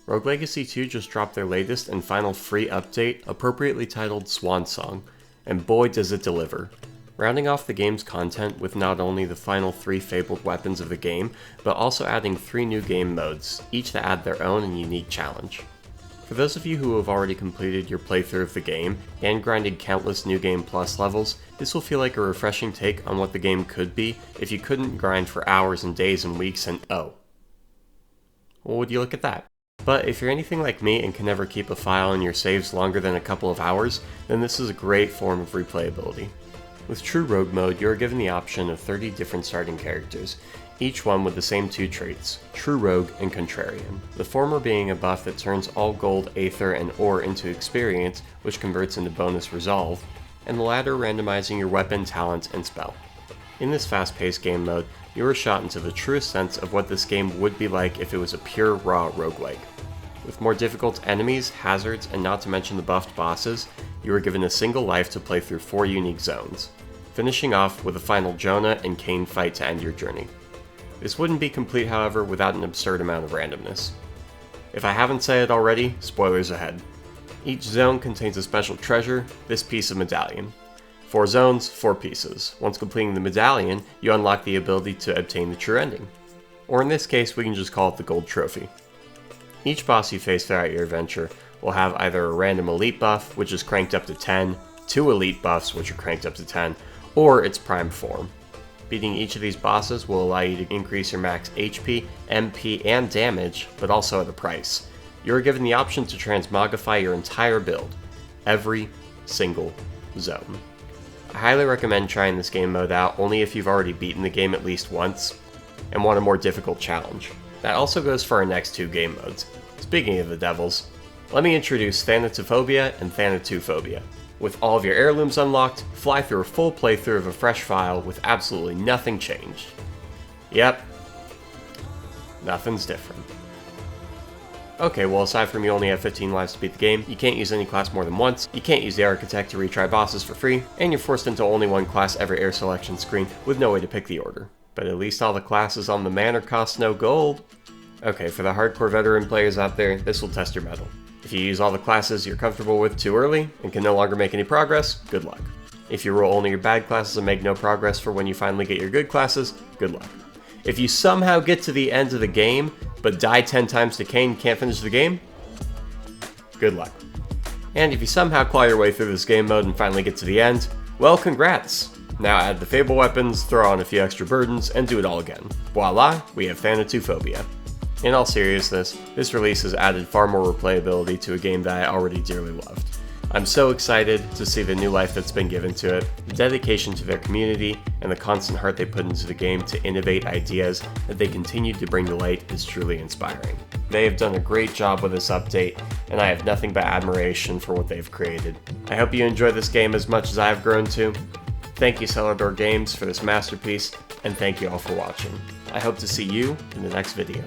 Rogue Legacy 2 just dropped their latest and final free update, appropriately titled Swan, and boy does it deliver. Rounding off the game's content with not only the final 3 fabled weapons of the game, but also adding 3 new game modes, each that add their own and unique challenge. For those of you who have already completed your playthrough of the game, and grinded countless New Game Plus levels, this will feel like a refreshing take on what the game could be if you couldn't grind for hours and days and weeks and oh. Well, would you look at that? But if you're anything like me and can never keep a file in your saves longer than a couple of hours, then this is a great form of replayability. With True Rogue mode, you are given the option of 30 different starting characters, each one with the same 2 traits, True Rogue and Contrarian. The former being a buff that turns all gold, aether, and ore into experience, which converts into bonus resolve, and the latter randomizing your weapon, talent, and spell. In this fast-paced game mode, you are shot into the truest sense of what this game would be like if it was a pure, raw roguelike. With more difficult enemies, hazards, and not to mention the buffed bosses, you are given a single life to play through 4 unique zones, finishing off with a final Jonah and Cain fight to end your journey. This wouldn't be complete, however, without an absurd amount of randomness. If I haven't said it already, spoilers ahead. Each zone contains a special treasure, this piece of medallion. 4 zones, 4 pieces. Once completing the medallion, you unlock the ability to obtain the true ending. Or in this case, we can just call it the gold trophy. Each boss you face throughout your adventure will have either a random elite buff, which is cranked up to 10, 2 elite buffs, which are cranked up to 10, or its prime form. Beating each of these bosses will allow you to increase your max HP, MP, and damage, but also at a price. You are given the option to transmogrify your entire build, every single zone. I highly recommend trying this game mode out only if you've already beaten the game at least once, and want a more difficult challenge. That also goes for our next 2 game modes. Speaking of the devils, let me introduce Thanatophobia and Thanatophobia. With all of your heirlooms unlocked, fly through a full playthrough of a fresh file with absolutely nothing changed. Yep, nothing's different. Okay, well aside from you only have 15 lives to beat the game, you can't use any class more than once, you can't use the Architect to retry bosses for free, and you're forced into only one class every air selection screen with no way to pick the order. But at least all the classes on the manor cost no gold. Okay, for the hardcore veteran players out there, this will test your mettle. If you use all the classes you're comfortable with too early and can no longer make any progress, good luck. If you roll only your bad classes and make no progress for when you finally get your good classes, good luck. If you somehow get to the end of the game, but die 10 times to Cain and can't finish the game, good luck. And if you somehow claw your way through this game mode and finally get to the end, well, congrats! Now add the Fable weapons, throw on a few extra burdens, and do it all again. Voila, we have Thanatophobia. In all seriousness, this release has added far more replayability to a game that I already dearly loved. I'm so excited to see the new life that's been given to it, the dedication to their community, and the constant heart they put into the game to innovate ideas that they continue to bring to light is truly inspiring. They have done a great job with this update, and I have nothing but admiration for what they've created. I hope you enjoy this game as much as I've grown to. Thank you Cellar Door Games for this masterpiece, and thank you all for watching. I hope to see you in the next video.